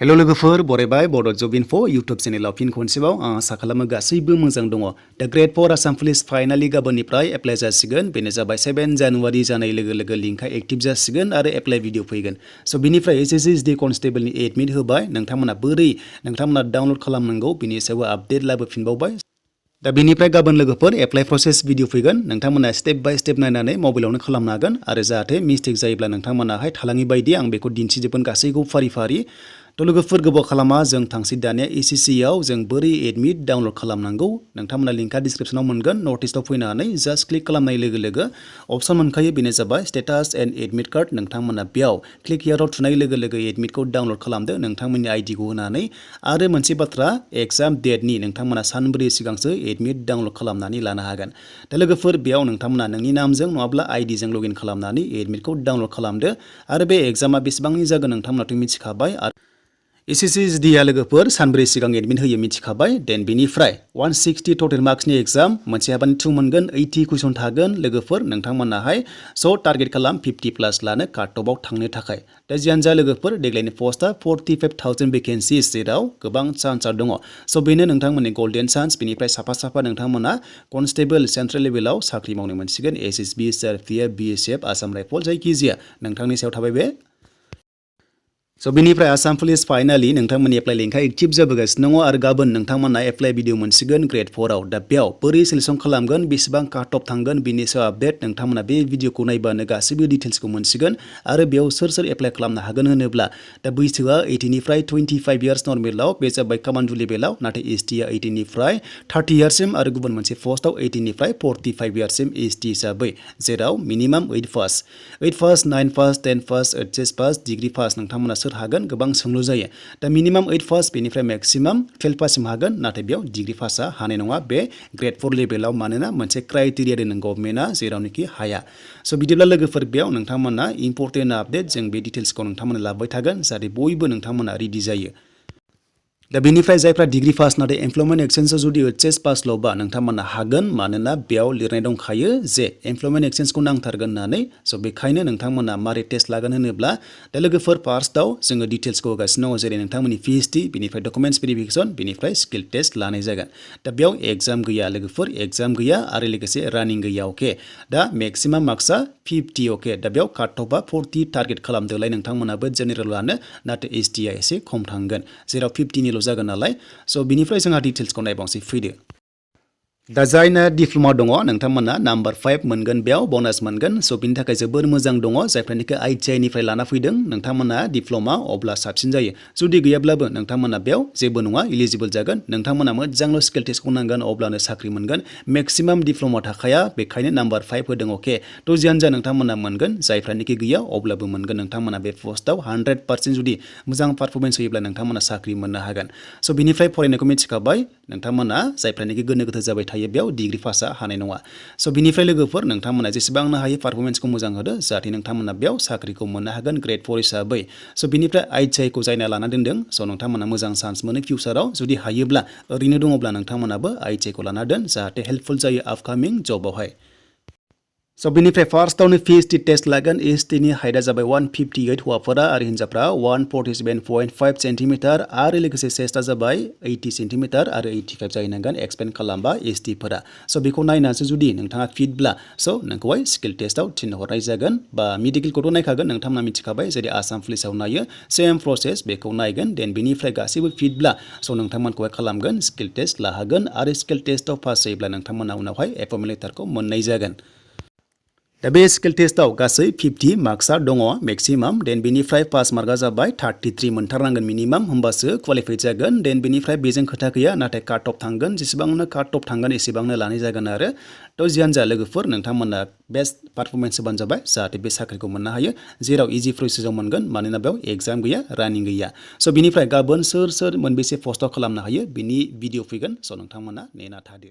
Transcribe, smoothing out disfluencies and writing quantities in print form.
hello लोगोफोर बरायबाय बड' जब info YouTube चेनेलाव फिन खनसेबाव आं आसा खालामो गासैबो मोजां दङ दा ग्रेड 4 आसाम पुलिस फाइनाली गाबोननिफ्राय एप्लाइ जासिगोन बेनो जाबाय 7 जानुवारि जानाय लोगो लोगो लिंकआ एक्टिभ जासिगोन आरो एप्लाइ भिडिअ फैगोन स' बिनिफ्राय SSC कनस्टेबलनि एडमिट होबाय नोंथांमोना बोरै नोंथांमोना डाउनलड खालामनांगौ बिनि सायाव आपडेट लाबोफिनबावबाय दा बिनिफ्राय गाबोन लोगोफोर एप्लाइ प्रसेस भिडिअ फैगोन नोंथांमोना स्टेप बाय स्टेप नायनानै मबाइलावनो खालामनो हागोन आरो जाहाथे मिस्टेक जायोब्ला नोंथांमोनाहाय थालाङि बायदि आं बेखौ दिन्थिजोबगोन गासैखौ फारि फारि थ' लोगोफोर गोबाव खालामा जों थांसै दानिया SSC आव जों बोरै एडमिट डाउनलड खालामनांगौ नोंथांमोना लिंकआ डिसक्रिप्शनाव मोनगोन नर्थ इस्टआव फैनानै जास्ट क्लिक खालामनाय लोगो लोगो अपसन मोनखायो बेनो जाबाय स्टेटास एन्ड एडमिट कार्ड नोंथांमोना बेयाव क्लिक हियाराव थुनाय लोगो लोगो एडमिटखौ डाउनलड खालामदो नोंथांमोननि आइडिखौ होनानै आरो मोनसे बाथ्रा एग्जाम डेटनि नोंथांमोना सानब्रै सिगांसो एडमिट डाउनलड खालामनानै लानो हागोन दा लोगोफोर बेयाव नोंथांमोना नोंनि नामजों नङाब्ला आइडिजों लगइन खालामनानै एडमिटखौ डाउनलड खालामदो आरो बे एग्जामा बेसेबांनि जागोन नोंथांमोनाथ' मिथिखाबाय आरो SSC लोगोफोर सानब्रै सिगां एडमिट होयो मिथिखाबाय देन बिनिफ्राय 160 टटेल मार्क्सनि एग्जाम मोनसे हाबानि 2 मोनगोन 80 कुइसन थागोन लोगोफोर नोंथांमोनाहाय स' टारगेट खालाम 50 प्लास लानो काटअफआव थांनो थाखाय दा जियानो जा लोगोफोर देग्लायनि पस्टआ 45,000 भेकेन्सिस जेराव गोबां चान्सआ दङ स' बेनो नोंथांमोननि गल्डेन चान्स बेनिफ्राय साफा नोंथांमोना कनस्टेबल सेन्ट्रेल लेभेलाव साख्रि मावनो मोनसिगोन SSB CRPF BSF Assam rifle जायखिजाया नोंथांनि सायाव थाबाय बे स' बिनिफ्राय आसाम पुलिस फाइनालि नोंथांमोननि एप्लाइ लिंकआ एक्टिभ जाबोगासिनो दङ आरो गाबोन नोंथांमोना एप्लाइ भिडिअ मोनसिगोन ग्रेड 4 आव दा बेयाव बोरै सिलेक्सन खालामगोन बेसेबां काट अफ थांगोन बिनि सायाव आपडेट नोंथांमोना बे भिडिअखौ नायबानो गासैबो डिटेल्सखौ मोनसिगोन आरो बेयाव सोर एप्लाइ खालामनो हागोन होनोब्ला दा बैसोआ 18 निफ्राय 25 इयार्स नर्मेलाव बे जाबाय कमान्डो लेभेलाव नाथाय ST आ 18 निफ्राय 30 इयार्ससिम आरो गुबुन मोनसे पस्टआव 18 निफ्राय 45 इयार्ससिम ST हिसाबै जेराव minimum 8 pass 9 pass 10 pass HS pass degree pass नोंथांमोना सोर हागोन गोबां सोंलु जायो दा मिनिमाम 8 पास बेनिफ्राय मैक्सिमाम 12 पाससिम हागोन नाथाय बेयाव डिग्री पासआ हानाय नङा बे ग्रेड 4 लेभेलाव मानोना मोनसे क्राइटेरिया दोनो गभर्नमेन्टआ जेरावनोखि हाया स' बिदिब्ला लोगोफोर बेयाव नोंथांमोना इम्पर्टेन्ट आपडेट जों बे डिटेल्सखौ नोंथांमोना लाबाय थागोन जाहाथे बयबो नोंथांमोना रेडि जायो दा बेनिफ्राय जायफ्रा डिग्री पास नाथाय एमप्लयमेन्ट एक्सचेन्जआव जुदि HS पासल'बा नोंथांमोना हागोन मानोना बेयाव लिरनाय दंखायो जे एमप्लयमेन्ट एक्सचेन्जखौ नांथारगोन होननानै स' बेखायनो नोंथांमोना मारै टेस्ट लागोन होनोब्ला दा लोगोफोर फार्स्टआव जोङो डिटेल्सखौ होगासिनो दङ जेरै नोंथांमोननि PhD बेनिफ्राय डकुमेन्ट्स भेरिफिकेसन बेनिफ्राय स्किल टेस्ट लानाय जागोन दा बेयाव एग्जाम गैया लोगोफोर एग्जाम गैया आरो लोगोसे रानिं गैया अके दा मेक्सिमाम मार्क्सआ 50 अके दा बेयाव काट अफआ 40 टारगेट खालामदोलाय नोंथांमोनाबो जेनेरेल लानो नाथाय ST आ एसे खम थांगोन जेराव 50 निल' जागोन नालाय स' बिनिफ्राय जोंहा डिटेल्सखौ नायबावसै फैदो दा जायना डिप्ल'मा दङ नोंथांमोना नाम्बार 5 मोनगोन बेयाव ब'नास मोनगोन स' बिनि थाखाय जोबोर मोजां दङ जायफ्रानिखि ITI निफ्राय लाना फैदों नोंथांमोना डिप्ल'मा अब्ला साबसिन जायो जुदि गैयाब्लाबो नोंथांमोना बेयाव जेबो नङा इलिजिबल जागोन नोंथांमोना मोजांल' स्किल टेस्टखौ नांगोन अब्लानो साख्रि मोनगोन मेक्सिमाम डिप्ल'मा थाखाया बेखायनो नाम्बार 5 होदों अके थ' जियानो जा नोंथांमोना मोनगोन जायफ्रानिखि गैया अब्लाबो मोनगोन नोंथांमोना बे पस्टआव 100% जुदि मोजां पारफरमेन्स होयोब्ला नोंथांमोना साख्रि मोननो हागोन स' बिनिफ्राय फरायनायखौ मिथिखाबाय नोंथांमोना जायफ्रानिखि गोनो गोथो जाबाय थायो बेयाव डिग्री पासआ हानाय नङा स' बिनिफ्राय लोगोफोर नोंथांमोना जेसेबांनो हायो पारफरमेन्सखौ मोजां होदो जाहाथे नोंथांमोना बेयाव साख्रिखौ मोननो हागोन ग्रेड 4 हिसाबै स' बिनिफ्राय ITI खौ जायना लाना दोनदों स' नोंथांमोना मोजां चान्स मोनो फिउचाराव जुदि हायोब्ला ओरैनो दङब्ला नोंथांमोनाबो ITI खौ लाना दोन जाहाथे हेल्पफुल जायो आपकामिं जबावहाय स' बिनिफ्राय फार्स्टआवनो PhD टेस्ट लागोन ST नि हाइटआ जाबाय 158 हौवाफोरा आरो हिन्जावफ्रा 147.5 सेन्टिमिटार आरो लोगोसे चेस्टआ जाबाय 80 सेन्टिमिटार आरो 85 जाहैनांगोन एक्सपेन्ड खालामबा ST फोरा स' बेखौ नायनानैसो जुदि नोंथाङा फिटब्ला स' नोंखौहाय स्किल टेस्टआव थिनहरनाय जागोन बा मेडिकेलखौथ' नायखागोन नोंथांमोना मिथिखाबाय जेरै आसाम पुलिसाव नायो सेम प्रसेस बेखौ नायगोन देन बेनिफ्राय गासैबो फिटब्ला स' नोंथांमोनखौहाय खालामगोन स्किल टेस्ट लाहोगोन आरो स्किल टेस्टआव पास जायोब्ला नोंथांमोना उनावहाय एपइन्टमेन्ट लेटारखौ मोननाय जागोन दा बे स्किल टेस्टआव गासै 50 मार्क्सआ दङ मेक्सिमाम देन बेनिफ्राय पास मार्कआ जाबाय 33 मोनथारनांगोन मिनिमाम होमबासो क्वालिफाइड जागोन देन बेनिफ्राय बेजों खोथा गैया नाथाय काट अफ थांगोन जेसेबांनो काट अफ थांगोन एसेबांनो लानाय जागोन आरो थ' जियानो जा लोगोफोर नोंथांमोना बेस्ट पारफरमेन्स होबानो जाबाय जाहाथे बे साख्रिखौ मोननो हायो जेराव इजि प्रसेसआव मोनगोन मानोना बेयाव एग्जाम गैया रानिं गैया स' बिनिफ्राय गाबोन सोर मोनबेसे पस्टआव खालामनो हायो बिनि भिडिअ फैगोन स' नोंथांमोना नेना थादो